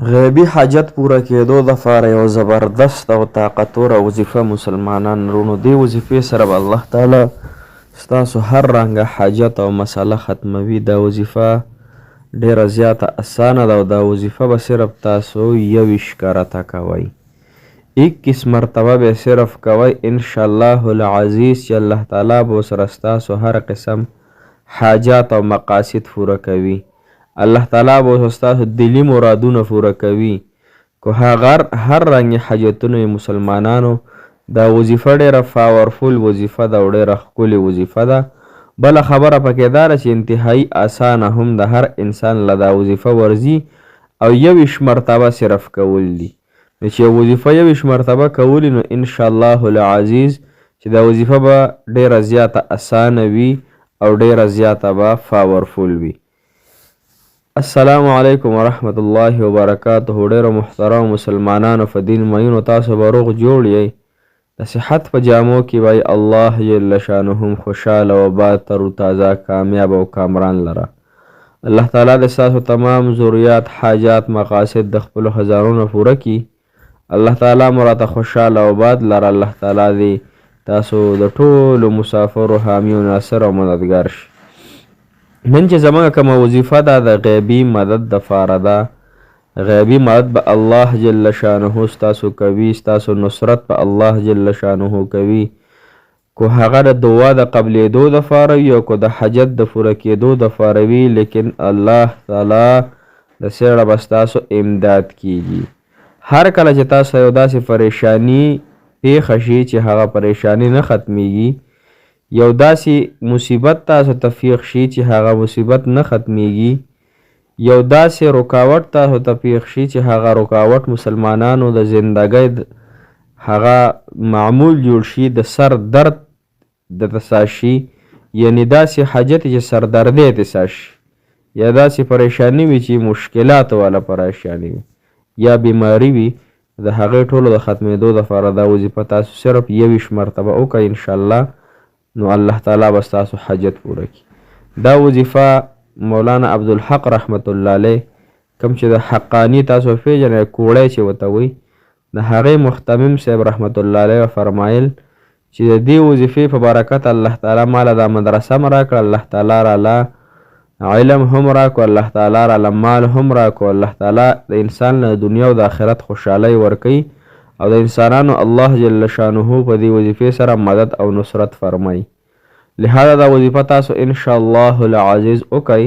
غیبي حاجت پوره کېدو دپاره یو زبردست او طاقتوره وظیفه مسلمانان وروڼو، دې وظیفې سره به الله تعالی ستاسو هر رنګه حاجت او مسله ختموي. دا وظیفه ډیره زیاته اسانه ده او دا وظیفه به صرف تاسو 21 کرته کوئ. 21 مرتبه به صرف کوئ انشاءالله العزیز چې الله تعالی به سره ستاسو هر قسم حاجات او مقاصد پوره کوي. الله تعالی به ستاسو دلی مرادونه پوره کوي. که هر رنګ حاجتونه مسلمانانو، دا وظیفه ډیره پاورفول وظیفه ده او ډیره ښکلې وظیفه ده. بله خبره پکې دا ده چې انتهایی اسانه هم د هر انسان له دا وظیفه ورځي او 21 مرتبه صرف کول دي. نو چې وظیفه 21 مرتبه کولی نو انشاءالله العزیز چې دا وظیفه به ډیره زیاته اسانه وي او ډیره زیاته به پاورفول وي. السلام علیکم ورحمت الله وبرکاته. ډیرو محترم مسلمانانو په دین مینو، تاسو به روغ جوړ یئ، د صحت په جامو کې وای الله جل شانهم خوشحاله و با تر و تازه کامیاب او کامران لره. الله تعالی د ستاسو تمام ضرورت حاجات مقاصد د خپلو هزارونو پوره کړي. الله تعالی مو راته خوشحاله او باد لره. الله تعالی دې تاسو د ټولو مسافرو حامی و ناصر او مددګار شي. نن چې زموږ کومه وظیفه ده د غیبي مدد دپاره ده. غیبي مدد به الله جل شانه ستاسو کوي، ستاسو نصرت به الله جل شانه کوي. که هغه د دعا د قبلېدو دپاره وي او که د حاجت د پوره کېدو دپاره وي، لیکن الله تعالی د سیړه به ستاسو امداد کیږي. هر کله چې تاسو یو داسې پریشانی پیښه شي چې هغه پریشانی نه ختمیږي، یو داسې مصیبت تاسو ته پیښ شي چې هغه مصیبت نه ختمیږي، یو داسې رکاوټ تاسو ته پیښ شي چې هغه رکاوټ مسلمانانو د زندګۍ هغه معمول جوړ شي، د سر درد د تساشي، یعنی داسې حاجت چې سردردی تساشي، یا داسې پریشانی وي چې مشکلات والا پریشانی وي یا بیماری وي، د هغې ټولو د ختمېدو دپاره دا وظیفه تاسو صرف 21 مرتبه وکړئ انشاءالله، نو الله تعالی به ستاسو حاجت پوره کړي. دا وظیفه مولانا عبدالحق رحمت الله علیه کوم چې د حقانی تاسو پیژنئ کوړی چې ورته وایي، د هغې محتمم صاحب رحمت الله علیه فرمایل چې د دې وظیفې په برکت الله تعالی ماله دا مدرسه م راکړه، الله تعالی راله علم هم راکړو، الله تعالی راله مال هم راکړو، الله تعالی د انسان له دنیا او د آخرت خوشحالۍ ورکوي او د انسانانو الله جل شانه په دې وظیفې سره مدد او نصرت فرمایي. لهذا دا وظیفه تاسو انشاءالله العزیز وکئ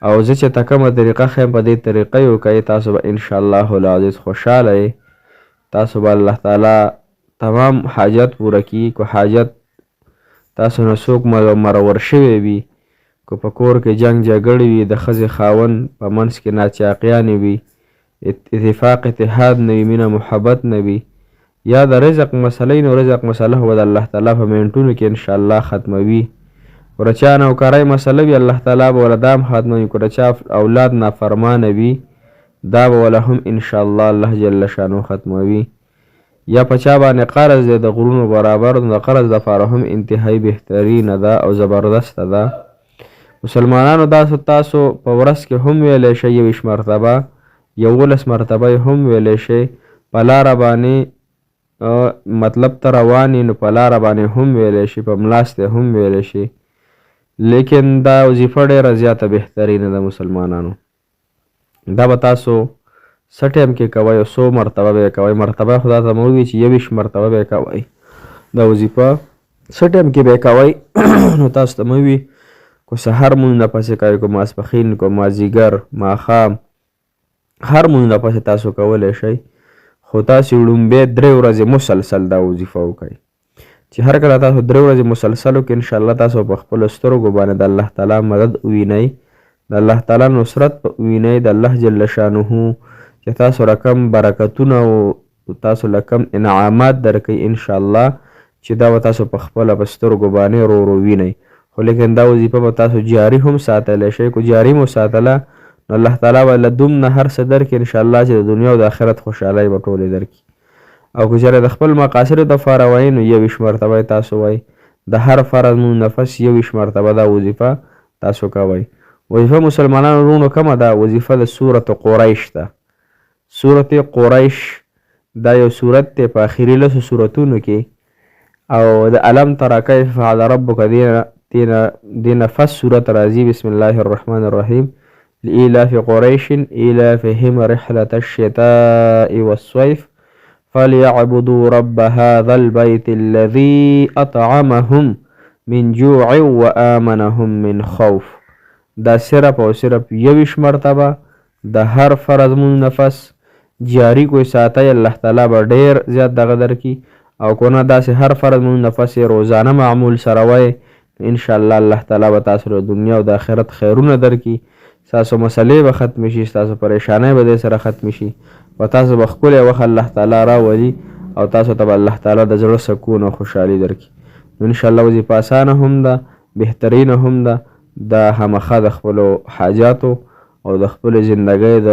او زه چې ته کومه طریقه ښیم په دې طریقه یې وکئ، تاسو به انشاءالله العزیز خوشحاله یئ. تاسو به الله تعالی تمام حاجت پوره کړي. که حاجت تاسو نه څوک مرور شوی وي، که په کور کې جنګ جګړې وي، د ښځې خاوند په منځ کې ناچاقیانې وي، اتفاق اتحاد نه وي، مینه محبت نه وي، یا د رزق مسئله نو رزق مسئله به د الله تعالی په منټونو کې انشاءالله ختموي. که چا نوکرۍ مسئله وي الله تعالی به ولې دا هم ختموي. که چا اولاد نافرمانه وي دا به ولې هم انشاءالله الله جل شانو ختموي. یا په چا باندې قرض دی د غرونو برابر، د قرض دپاره هم انتهایی بهترینه ده او زبردسته ده. مسلمانانو تاسو په ورځ کې هم ویلی شئ 21 مرتبه، 11 مرتبه هم ویلی شئ. په لاره باندې مطلب ته روانې نو په لاره باندې هم ویلی شي، په ملاستې هم ویلی شي، لیکن دا وظیفه ډیره زیاته بهترینه ده مسلمانانو. دا به تاسو څه ټایم کې کوئ او څو مرتبه به یې کوئ. مرتبه خدا ته مو ووایي چې 21 مرتبه به یې کوئ. دا وظیفه څه ټایم کې به یې کوئ نو تاسو ته مو ووایي که سحر مونځ نه پسې کوئ، که ماسپښین، که مازدیګر، ماښام، هر مونځ نه پسې تاسو کولی شئ. خو تاسې لومبی 3 ورځې مسلسل دا وظیفه وکړئ چې هر کله تاسو 3 ورځې مسلسل وکړئ انشاءالله تاسو په خپلو سترګو باندې د الله تعالی مدد ووینئ، د الله تعالی نصرت ووینئ، د الله جل شانه چې تاسو رقم برکتونه او تاسو لکم انعامات درکوي انشاءالله چې دا به تاسو په خپله په سترګو باندې ورو وینئ. خو لیکن دا وظیفه به تاسو جاري هم ساتلی شئ. که جاري مو ساتله نو الله تعالی به له دومره هر څه درکړي انشاءالله چې د دنیا او د آخرت خوشحالۍ به ټولې درکړي. او که چېرې د خپل مقاصدو دپاره وایي نو 21 مرتبه تاسو وایي. د هر فرض مونځ نفس 21 مرتبه دا وظیفه تاسو کوئ. وظیفه مسلمانانو وروڼو کومه ده؟ وظیفه د سورة قریش ده. سورت قریش دا یو سورت دی په اخري 10 سورتونو کې، او د الم تر کیف فعل ربک دینه فس سورت راځي. بسم الله الرحمن الرحیم. لإلاف قریش إلافهم رحلة الشتاء والصيف فليعبدوا رب هذا البيت الذي أطعمهم من جوع وآمنهم من خوف. دا صرف او صرف 21 مرتبه د هر فرض مون نفس جاری کوئی ساتي، الله تعالی به ډیر زیات دغه درکي. او کنه داسې هر فرض مون نفس روزانه معمول سره وای، ان شاء الله الله تعالی به تاسو د دنیا او د آخرت خیرونه درکي. تاسو مسلې به ختم شي، تاسو پریشانای به سره ختم شي، او تاسو به خپل وخت الله تعالی راولي، او تاسو ته الله تعالی د زړه سکون او خوشحالي درکي. ان شاء الله وظیفه اسانه هم ده، بهترینه هم ده. دا همخه د خپل حاجاتو او د خپل ژوندۍ د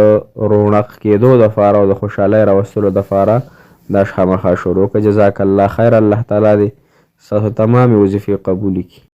رونق کېدو دپاره او د خوشحالۍ راوستلو دپاره دا همخه شروع کړه. جزاک الله خیر. الله تعالی دې ستاسو تمامې وظیفې قبولې کړي.